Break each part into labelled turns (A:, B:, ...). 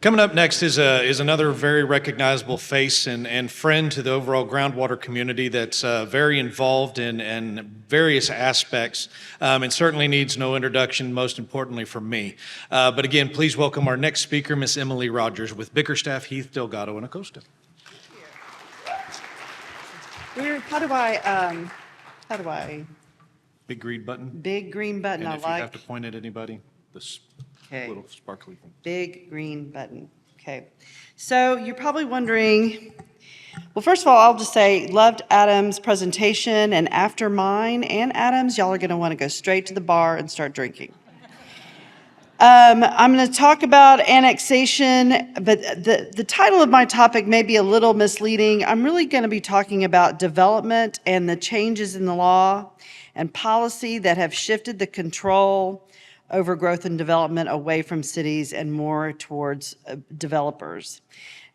A: Coming up next is another very recognizable face and friend to the overall groundwater community that's very involved in various aspects and certainly needs no introduction, most importantly from me. But again, please welcome our next speaker, Miss Emily Rogers with Bickerstaff, Heath, Delgado, and Acosta.
B: How do I?
A: Big green button.
B: Big green button,
A: And
B: I
A: if you
B: like.
A: have to point at anybody, this
B: Okay.
A: little sparkly thing.
B: Big green button. Okay. So you're probably wondering, well, first of all, I'll just say, loved Adam's presentation, and after mine and Adam's, y'all are going to want to go straight to the bar and start drinking. I'm going to talk about annexation, but the title of my topic may be a little misleading. I'm really going to be talking about development and the changes in the law and policy that have shifted the control over growth and development away from cities and more towards developers.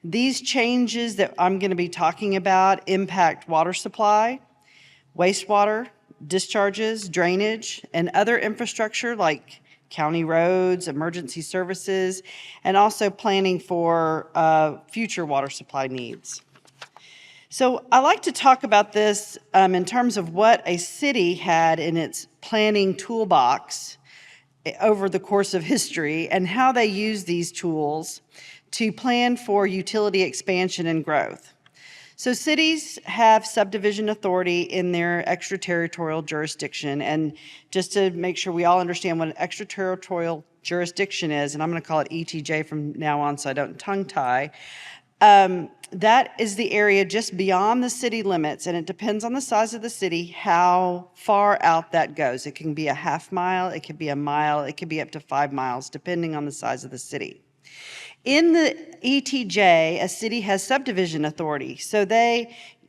B: These changes that I'm going to be talking about impact water supply, wastewater, discharges, drainage, and other infrastructure like county roads, emergency services, and also planning for future water supply needs. So I like to talk about this in terms of what a city had in its planning toolbox over the course of history and how they use these tools to plan for utility expansion and growth. So cities have subdivision authority in their extraterritorial jurisdiction. And just to make sure we all understand what an extraterritorial jurisdiction is, and I'm going to call it ETJ from now on so I don't tongue tie, that is the area just beyond the city limits, and it depends on the size of the city how far out that goes. It can be a half mile, it could be a mile, it could be up to 5 miles, depending on the size of the city. In the ETJ, a city has subdivision authority. So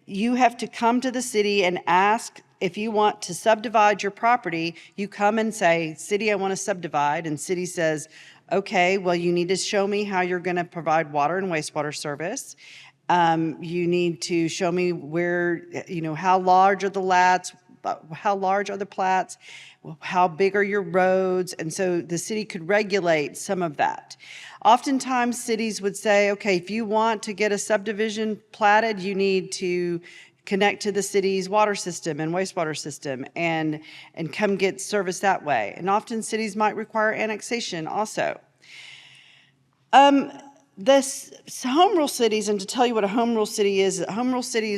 B: you have to come to the city and ask if you want to subdivide your property. You come and say, city, I want to subdivide. And city says, okay, well, you need to show me how you're going to provide water and wastewater service. You need to show me where, how large are the lats, how large are the plats, how big are your roads, and so the city could regulate some of that. Oftentimes, cities would say, okay, if you want to get a subdivision platted, you need to connect to the city's water system and wastewater system and come get service that way. And often cities might require annexation also. This home rule cities, and to tell you what a home rule city is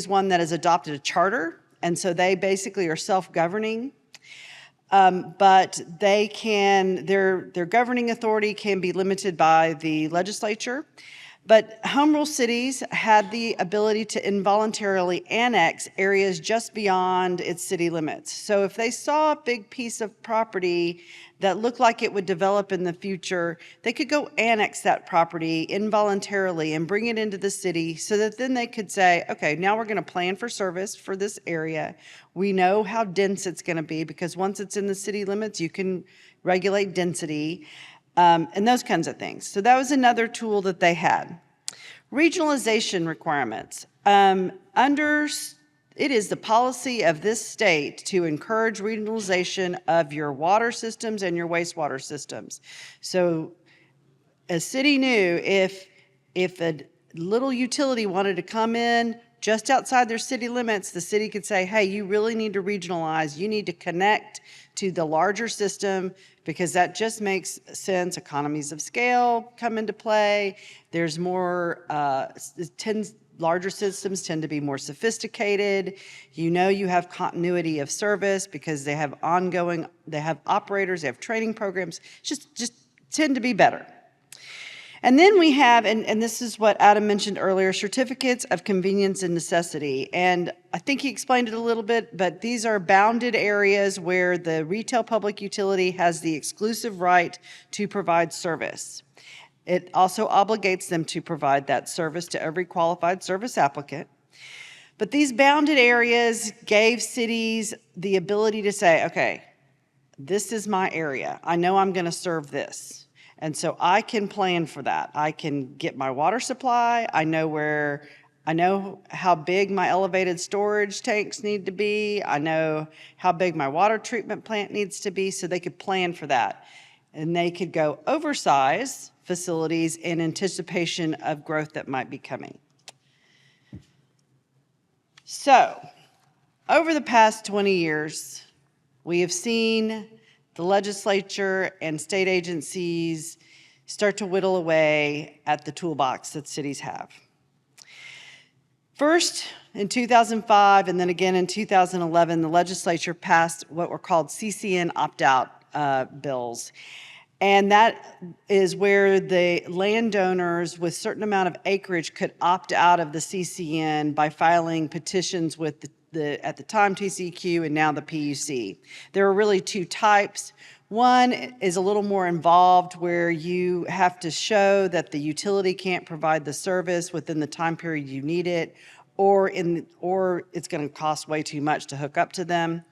B: one that has adopted a charter, and so they basically are self-governing. But their governing authority can be limited by the legislature. But home rule cities had the ability to involuntarily annex areas just beyond its city limits. So if they saw a big piece of property that looked like it would develop in the future, they could go annex that property involuntarily and bring it into the city so that then they could say, okay, now we're going to plan for service for this area. We know how dense it's going to be because once it's in the city limits, you can regulate density. And those kinds of things. So that was another tool that they had. Regionalization requirements. It is the policy of this state to encourage regionalization of your water systems and your wastewater systems. So a city knew if a little utility wanted to come in just outside their city limits, the city could say, hey, you really need to regionalize. You need to connect to the larger system because that just makes sense. Economies of scale come into play. There's more, larger systems tend to be more sophisticated. You have continuity of service because they have operators, they have training programs, just tend to be better. And then we have, and this is what Adam mentioned earlier, certificates of convenience and necessity. And I think he explained it a little bit, but these are bounded areas where the retail public utility has the exclusive right to provide service. It also obligates them to provide that service to every qualified service applicant. But these bounded areas gave cities the ability to say, okay, this is my area. I know I'm going to serve this. And so I can plan for that. I can get my water supply. I know how big my elevated storage tanks need to be. I know how big my water treatment plant needs to be, so they could plan for that. And they could go oversize facilities in anticipation of growth that might be coming. So, over the past 20 years, we have seen the legislature and state agencies start to whittle away at the toolbox that cities have. First, in 2005, and then again in 2011, the legislature passed what were called CCN opt-out bills. And that is where the landowners with certain amount of acreage could opt out of the CCN by filing petitions with at the time TCEQ and now the PUC. There are really two types. One is a little more involved, where you have to show that the utility can't provide the service within the time period you need it, or it's going to cost way too much to hook up to them,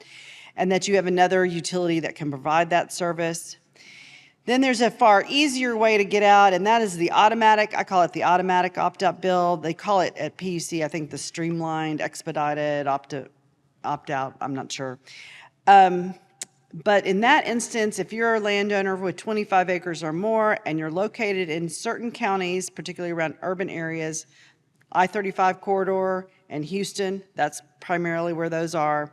B: and that you have another utility that can provide that service. Then there's a far easier way to get out, and that is the automatic, I call it the automatic opt-out bill. They call it at PUC, I think, the streamlined, expedited opt-out, I'm not sure. But in that instance, if you're a landowner with 25 acres or more and you're located in certain counties, particularly around urban areas, I-35 corridor and Houston, that's primarily where those are,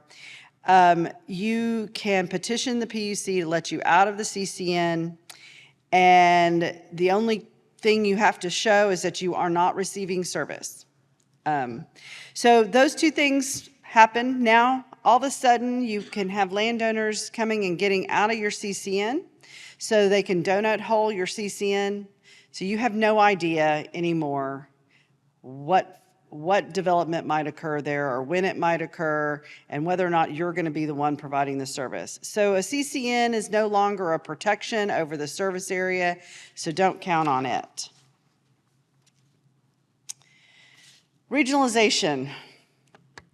B: you can petition the PUC to let you out of the CCN, and the only thing you have to show is that you are not receiving service. So those two things happen now. All of a sudden, you can have landowners coming and getting out of your CCN so they can donut hole your CCN. So you have no idea anymore what development might occur there or when it might occur and whether or not you're going to be the one providing the service. So a CCN is no longer a protection over the service area, so don't count on it. Regionalization.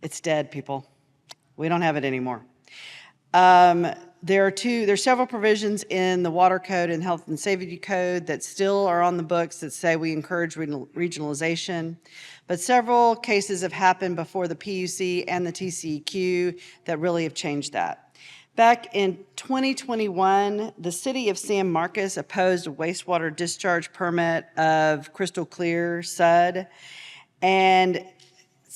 B: It's dead, people. We don't have it anymore. There's several provisions in the Water Code and Health and Safety Code that still are on the books that say we encourage regionalization, but several cases have happened before the PUC and the TCEQ that really have changed that. Back in 2021, the city of San Marcos opposed a wastewater discharge permit of Crystal Clear SUD, and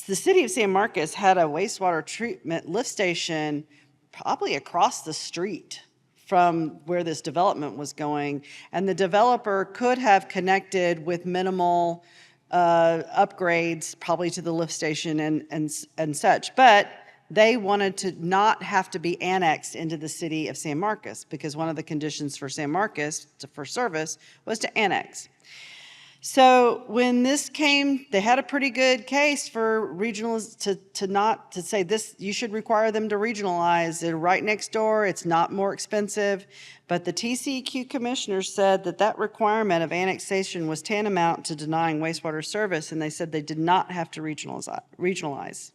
B: the city of San Marcos had a wastewater treatment lift station probably across the street from where this development was going, and the developer could have connected with minimal upgrades probably to the lift station and such, but they wanted to not have to be annexed into the city of San Marcos, because one of the conditions for San Marcos for service was to annex. So when this came, they had a pretty good case for regionals to say this, you should require them to regionalize. They're right next door, it's not more expensive. But the TCEQ commissioner said that that requirement of annexation was tantamount to denying wastewater service, and they said they did not have to regionalize.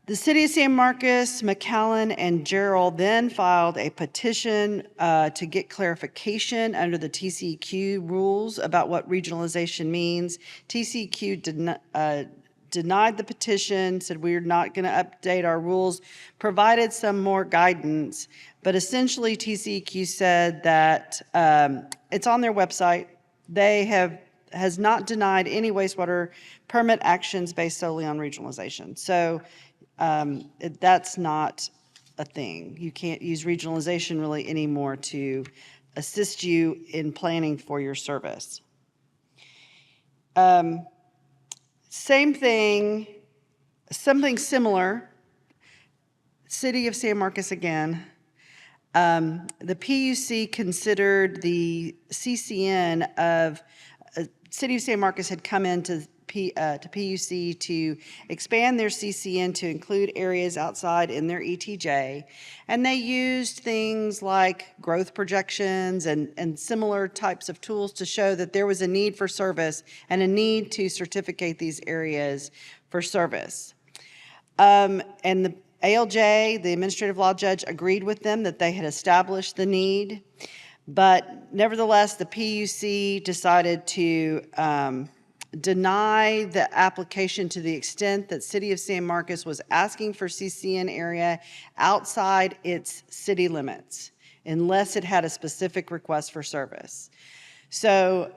B: The city of San Marcos, McAllen, and Gerald then filed a petition to get clarification under the TCEQ rules about what regionalization means. TCEQ denied the petition, said we're not going to update our rules, provided some more guidance, but essentially TCEQ said that it's on their website. They has not denied any wastewater permit actions based solely on regionalization. So that's not a thing. You can't use regionalization really anymore to assist you in planning for your service. Same thing, something similar, city of San Marcos again. The PUC considered the CCN of city of San Marcos had come into PUC to expand their CCN to include areas outside in their ETJ, and they used things like growth projections and similar types of tools to show that there was a need for service and a need to certificate these areas for service. And the ALJ, the administrative law judge, agreed with them that they had established the need, but nevertheless, the PUC decided to deny the application to the extent that City of San Marcos was asking for CCN area outside its city limits, unless it had a specific request for service. So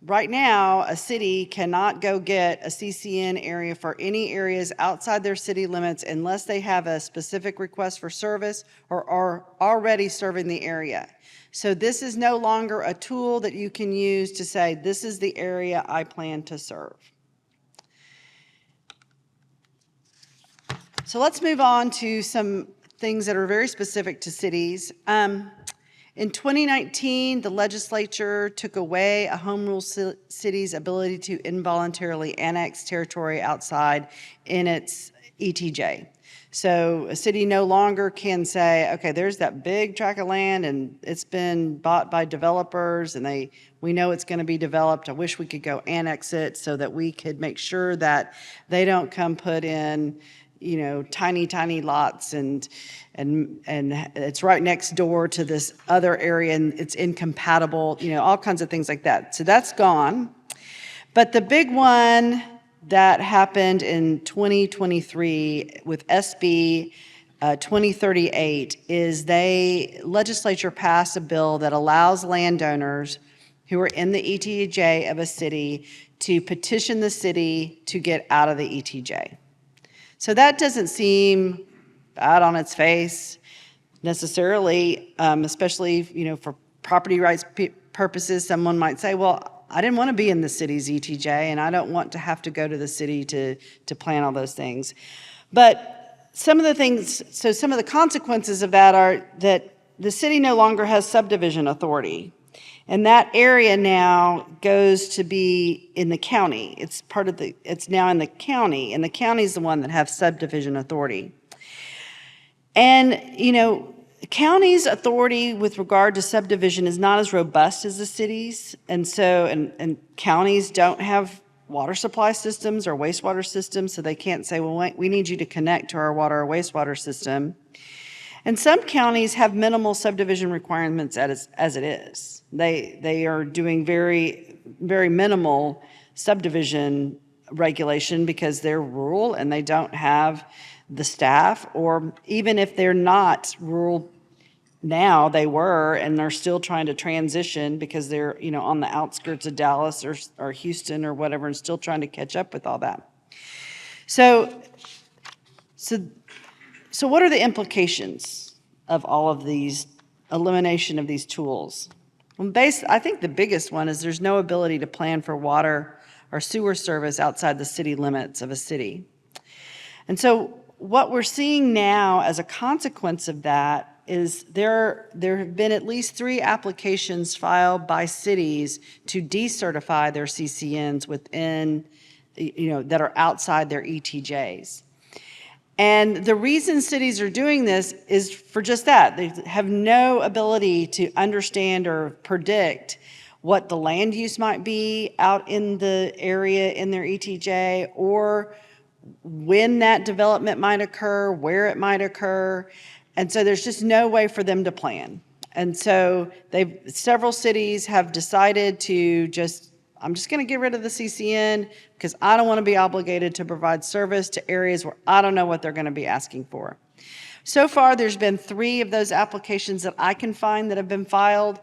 B: right now, a city cannot go get a CCN area for any areas outside their city limits unless they have a specific request for service or are already serving the area. So this is no longer a tool that you can use to say, this is the area I plan to serve. So let's move on to some things that are very specific to cities. In 2019, the legislature took away a home rule city's ability to involuntarily annex territory outside in its ETJ. So a city no longer can say, okay, there's that big tract of land and it's been bought by developers and we know it's going to be developed. I wish we could go annex it so that we could make sure that they don't come put in, you know, tiny lots and it's right next door to this other area and it's incompatible, you know, all kinds of things like that. So that's gone. But the big one that happened in 2023 with SB 2038 is legislature passed a bill that allows landowners who are in the ETJ of a city to petition the city to get out of the ETJ. So that doesn't seem bad on its face necessarily, especially, you know, for property rights purposes. Someone might say, well, I didn't want to be in the city's ETJ and I don't want to have to go to the city to plan all those things. But some of the consequences of that are that the city no longer has subdivision authority. And that area now goes to be in the county. It's now in the county, and the county is the one that has subdivision authority. And, you know, the county's authority with regard to subdivision is not as robust as the city's. And so, and counties don't have water supply systems or wastewater systems, so they can't say, well, we need you to connect to our water or wastewater system. And some counties have minimal subdivision requirements as it is. They are doing very, very minimal subdivision regulation because they're rural and they don't have the staff, or even if they're not rural now, they were, and they're still trying to transition because they're, you know, on the outskirts of Dallas or Houston or whatever, and still trying to catch up with all that. So what are the implications of all of these elimination of these tools? Well, I think the biggest one is there's no ability to plan for water or sewer service outside the city limits of a city. And so what we're seeing now as a consequence of that is there have been at least 3 applications filed by cities to decertify their CCNs within, you know, that are outside their ETJs. And the reason cities are doing this is for just that. They have no ability to understand or predict what the land use might be out in the area in their ETJ, or when that development might occur, where it might occur. And so there's just no way for them to plan. And so several cities have decided to I'm just going to get rid of the CCN because I don't want to be obligated to provide service to areas where I don't know what they're going to be asking for. So far, there's been 3 of those applications that I can find that have been filed.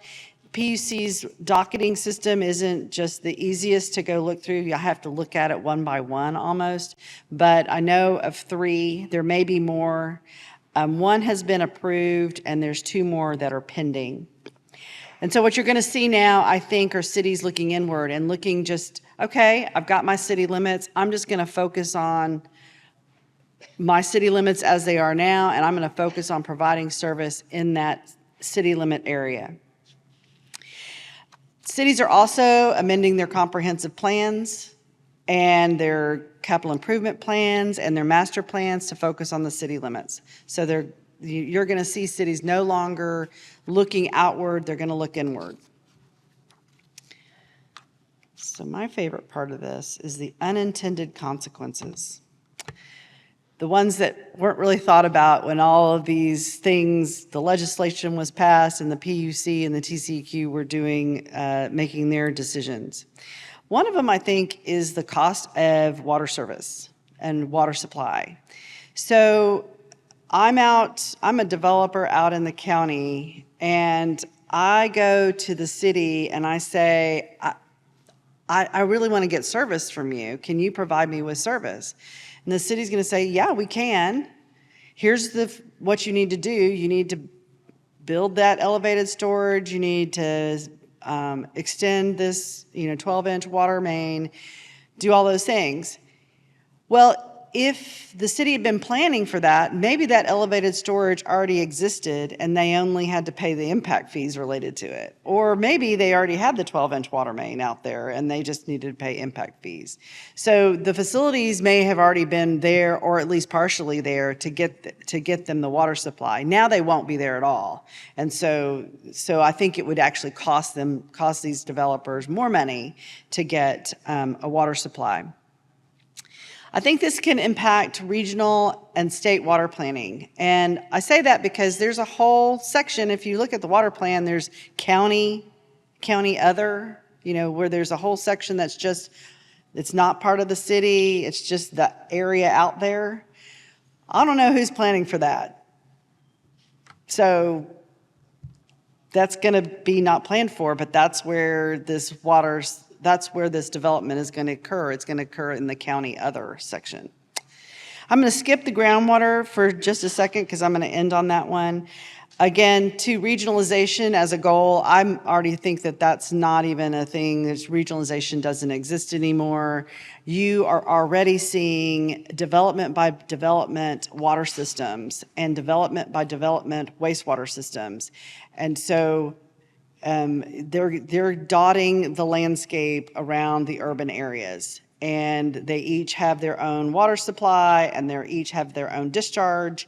B: PUC's docketing system isn't just the easiest to go look through. You have to look at it one by one almost. But I know of 3. There may be more. 1 has been approved, and there's 2 more that are pending. And so what you're going to see now, I think, are cities looking inward and looking okay, I've got my city limits. I'm just going to focus on my city limits as they are now, and I'm going to focus on providing service in that city limit area. Cities are also amending their comprehensive plans and their capital improvement plans and their master plans to focus on the city limits. So you're going to see cities no longer looking outward, they're going to look inward. So my favorite part of this is the unintended consequences. The ones that weren't really thought about when all of these things, the legislation was passed and the PUC and the TCEQ were making their decisions. One of them, I think, is the cost of water service and water supply. So I'm a developer out in the county, and I go to the city and I say, I really want to get service from you. Can you provide me with service? And the city's going to say, yeah, we can. Here's what you need to do. You need to build that elevated storage. You need to extend this 12-inch water main, do all those things. Well, if the city had been planning for that, maybe that elevated storage already existed and they only had to pay the impact fees related to it. Or maybe they already had the 12-inch water main out there and they just needed to pay impact fees. So the facilities may have already been there, or at least partially there, to get them the water supply. Now they won't be there at all. And so I think it would actually cost these developers more money to get a water supply. I think this can impact regional and state water planning. And I say that because there's a whole section, if you look at the water plan, there's county other, where there's a whole section that's just, it's not part of the city, it's just the area out there. I don't know who's planning for that. So that's gonna be not planned for, but that's where this development is going to occur. It's going to occur in the county other section. I'm going to skip the groundwater for just a second because I'm going to end on that one. Again, to regionalization as a goal, I already think that that's not even a thing. This regionalization doesn't exist anymore. You are already seeing development by development water systems and development by development wastewater systems. And so they're dotting the landscape around the urban areas, and they each have their own water supply and they each have their own discharge.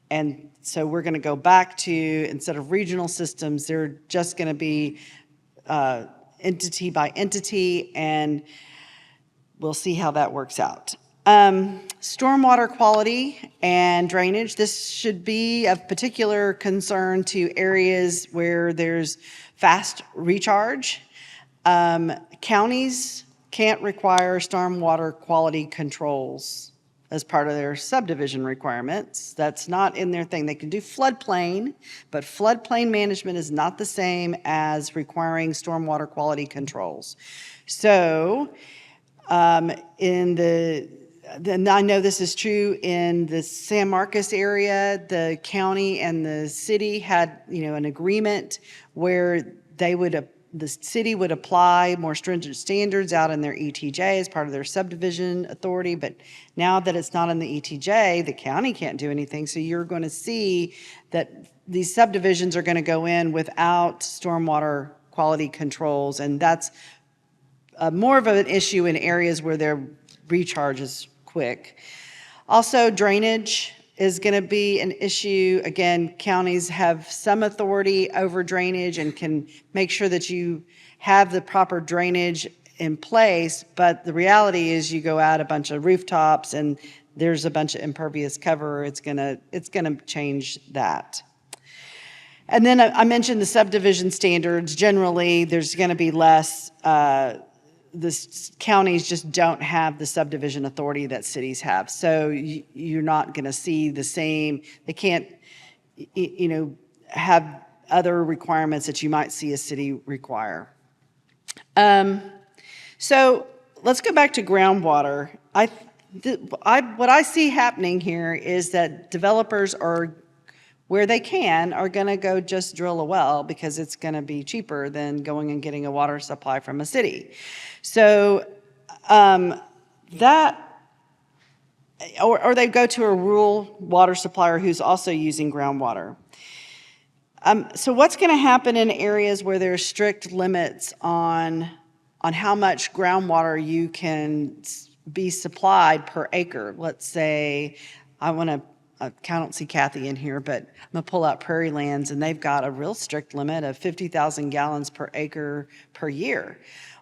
B: And so we're going to go back to, instead of regional systems, they're just going to be entity by entity, and we'll see how that works out. Stormwater quality and drainage. This should be of particular concern to areas where there's fast recharge. Counties can't require stormwater quality controls as part of their subdivision requirements. That's not in their thing. They can do floodplain, but floodplain management is not the same as requiring stormwater quality controls. So then I know this is true in the San Marcos area. The county and the city had, an agreement where the city would apply more stringent standards out in their ETJ as part of their subdivision authority. But now that it's not in the ETJ, the county can't do anything. So you're going to see that these subdivisions are going to go in without stormwater quality controls, and that's more of an issue in areas where their recharge is quick. Also, drainage is going to be an issue. Again, counties have some authority over drainage and can make sure that you have the proper drainage in place, but the reality is you go out a bunch of rooftops and there's a bunch of impervious cover. It's going to change that. And then I mentioned the subdivision standards. Generally, there's going to be less. The counties just don't have the subdivision authority that cities have. So you're not going to see the same. They can't, have other requirements that you might see a city require. So let's go back to groundwater. What I see happening here is that developers are, where they can, are going to go just drill a well because it's going to be cheaper than going and getting a water supply from a city. So or they go to a rural water supplier who's also using groundwater. So what's going to happen in areas where there's strict limits on how much groundwater you can be supplied per acre? Let's say I don't see Kathy in here, but I'm going to pull out Prairie Lands, and they've got a real strict limit of 50,000 gallons per acre per year.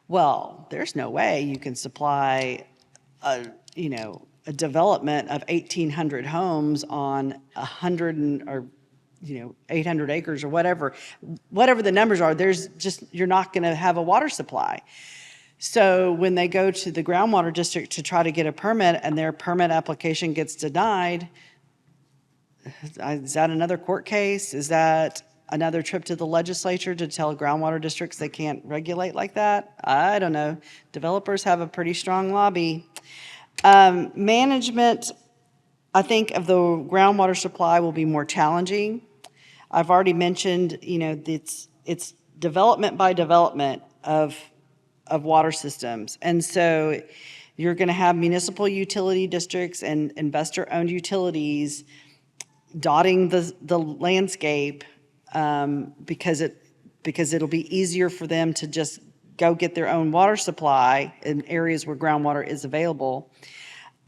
B: Well, there's no way you can supply a development of 1,800 homes on 800 acres or whatever the numbers are. You're not going to have a water supply. So when they go to the groundwater district to try to get a permit and their permit application gets denied, is that another court case? Is that another trip to the legislature to tell groundwater districts they can't regulate like that? I don't know. Developers have a pretty strong lobby. Management, I think, of the groundwater supply will be more challenging. I've already mentioned, it's development by development of water systems. And so you're going to have municipal utility districts and investor-owned utilities dotting the landscape because it'll be easier for them to just go get their own water supply in areas where groundwater is available.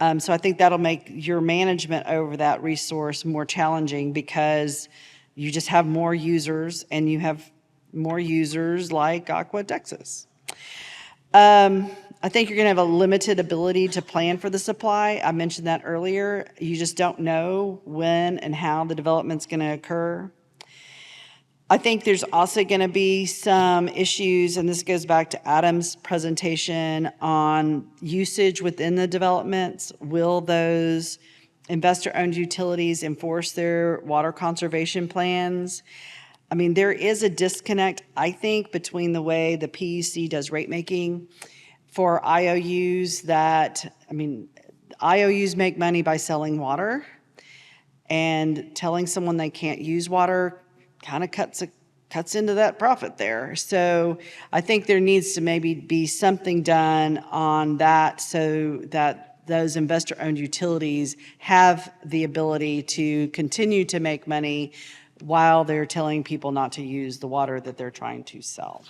B: So I think that'll make your management over that resource more challenging because you just have more users, and you have more users like Aqua Texas. I think you're going to have a limited ability to plan for the supply. I mentioned that earlier. You just don't know when and how the development's going to occur. I think there's also going to be some issues, and this goes back to Adam's presentation on usage within the developments. Will those investor-owned utilities enforce their water conservation plans? I mean, there is a disconnect, I think, between the way the PUC does rate making for IOUs IOUs make money by selling water, and telling someone they can't use water kind of cuts into that profit there. So I think there needs to maybe be something done on that so that those investor-owned utilities have the ability to continue to make money while they're telling people not to use the water that they're trying to sell.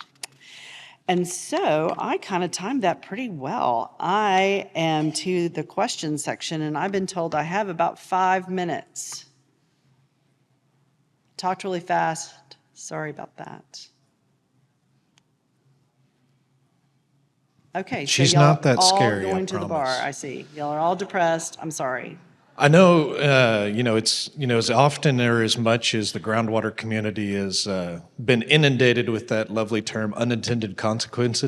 B: And so I kind of timed that pretty well. I am to the question section, and I've been told I have about 5 minutes. Talked really fast. Sorry about that. Okay,
C: She's
B: so y'all
C: not that
B: all
C: scary, I
B: going to the bar.
C: promise.
B: I see. Y'all are all depressed. I'm sorry.
A: I know, it's, as often or as much as the groundwater community has been inundated with that lovely term, unintended consequence,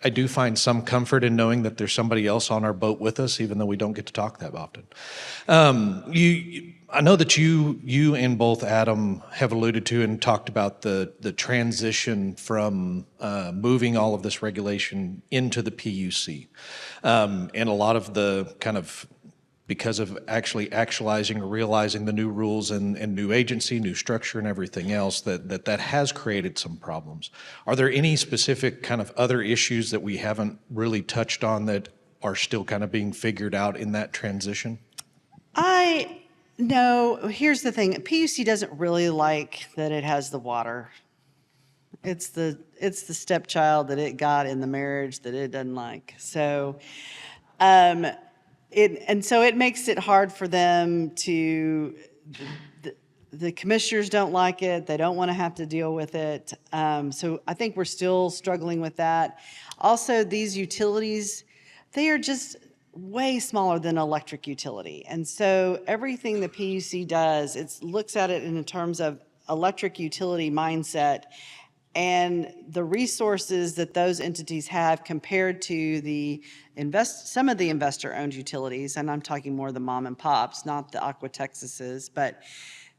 A: I do find some comfort in knowing that there's somebody else on our boat with us, even though we don't get to talk that often. I know that you and both Adam have alluded to and talked about the transition from moving all of this regulation into the PUC. And a lot of the kind of, because of actually actualizing or realizing the new rules and new agency, new structure and everything else, that has created some problems. Are there any specific kind of other issues that we haven't really touched on that are still kind of being figured out in that transition?
B: No, here's the thing. PUC doesn't really like that it has the water. It's the stepchild that it got in the marriage that it doesn't like. So, it makes it hard for them to, the commissioners don't like it. They don't want to have to deal with it. So I think we're still struggling with that. Also, these utilities, they are just way smaller than electric utility. And so everything the PUC does, it looks at it in terms of electric utility mindset and the resources that those entities have compared to some of the investor-owned utilities, and I'm talking more the mom and pops, not the Aqua Texases, but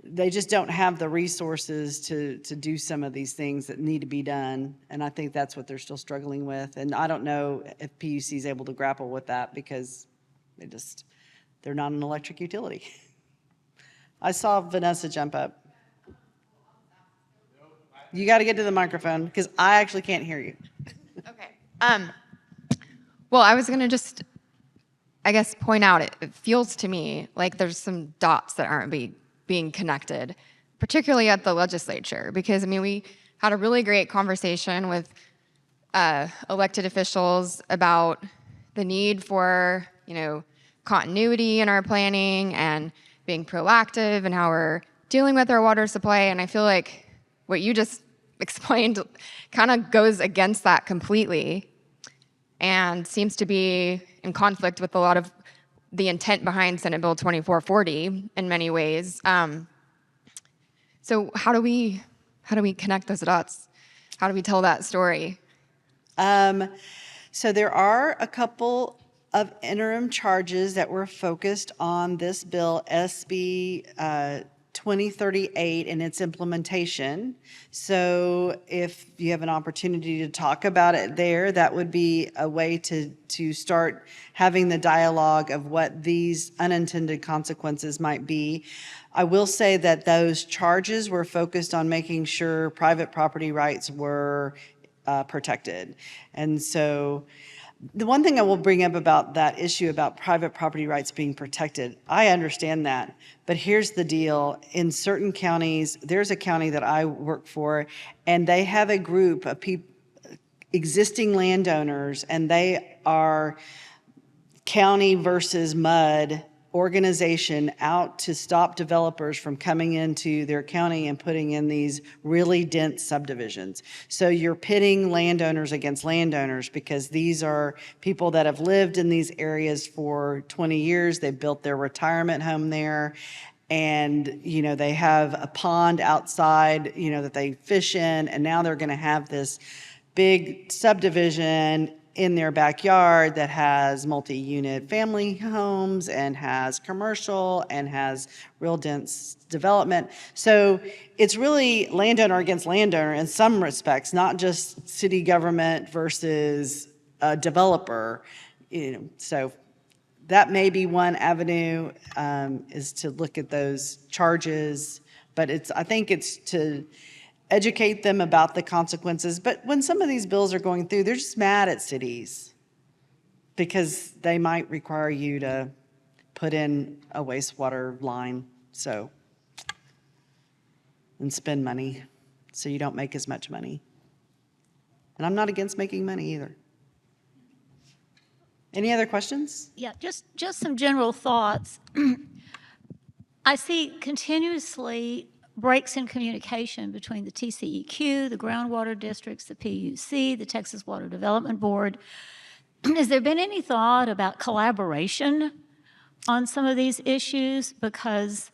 B: they just don't have the resources to do some of these things that need to be done, and I think that's what they're still struggling with. And I don't know if PUC is able to grapple with that because they're not an electric utility. I saw Vanessa jump up. You got to get to the microphone because I actually can't hear you.
D: Okay. Well, I was going to just, I guess, point out, it feels to me like there's some dots that aren't being connected, particularly at the legislature, because, we had a really great conversation with elected officials about the need for, continuity in our planning and being proactive and how we're dealing with our water supply. And I feel like what you just explained kind of goes against that completely and seems to be in conflict with a lot of the intent behind Senate Bill 2440 in many ways. So how do we connect those dots? How do we tell that story?
B: So there are a couple of interim charges that were focused on this bill, SB 2038 and its implementation. So if you have an opportunity to talk about it there, that would be a way to start having the dialogue of what these unintended consequences might be. I will say that those charges were focused on making sure private property rights were protected. And so the one thing I will bring up about that issue about private property rights being protected, I understand that, but here's the deal. In certain counties, there's a county that I work for, and they have a group of existing landowners, and they are county versus mud organization out to stop developers from coming into their county and putting in these really dense subdivisions. So you're pitting landowners against landowners because these are people that have lived in these areas for 20 years. They've built their retirement home there. And, you know, they have a pond outside, you know, that they fish in. And now they're going to have this big subdivision in their backyard that has multi-unit family homes and has commercial and has real dense development. So it's really landowner against landowner in some respects, not just city government versus a developer. You know, so that may be one avenue, is to look at those charges, but I think it's to educate them about the consequences. But when some of these bills are going through, they're just mad at cities because they might require you to put in a wastewater line, so, and spend money, so you don't make as much money. And I'm not against making money either. Any other questions?
C: Yeah, just some general thoughts. I see continuously breaks in communication between the TCEQ, the groundwater districts, the PUC, the Texas Water Development Board. Has there been any thought about collaboration on some of these issues? Because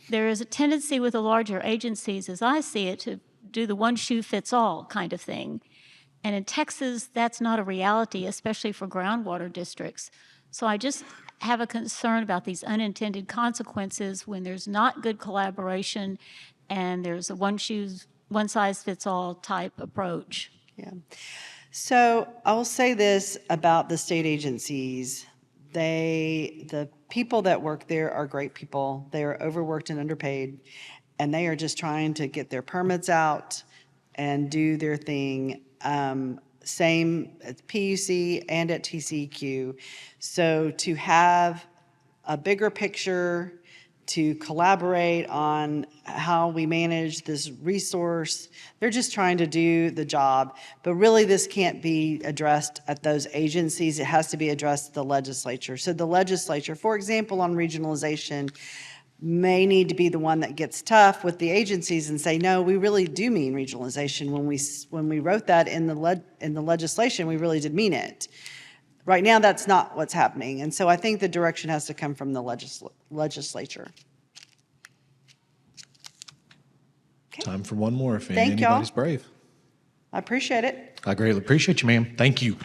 C: there is a tendency with the larger agencies, as I see it, to do the one shoe fits all kind of thing. And in Texas, that's not a reality, especially for groundwater districts. So I just have a concern about these unintended consequences when there's not good collaboration and there's a one size fits all type approach.
B: Yeah. So I will say this about the state agencies. The people that work there are great people. They are overworked and underpaid, and they are just trying to get their permits out and do their thing. Same at PUC and at TCEQ. So to have a bigger picture, to collaborate on how we manage this resource, they're just trying to do the job. But really, this can't be addressed at those agencies. It has to be addressed at the legislature. So the legislature, for example, on regionalization, may need to be the one that gets tough with the agencies and say, no, we really do mean regionalization. When we wrote that in the legislation, we really did mean it. Right now, that's not what's happening. And so I think the direction has to come from the legislature. Okay.
E: Time for one more if
B: Thank y'all.
E: anybody's brave.
B: I appreciate it.
E: I greatly appreciate you, ma'am. Thank you.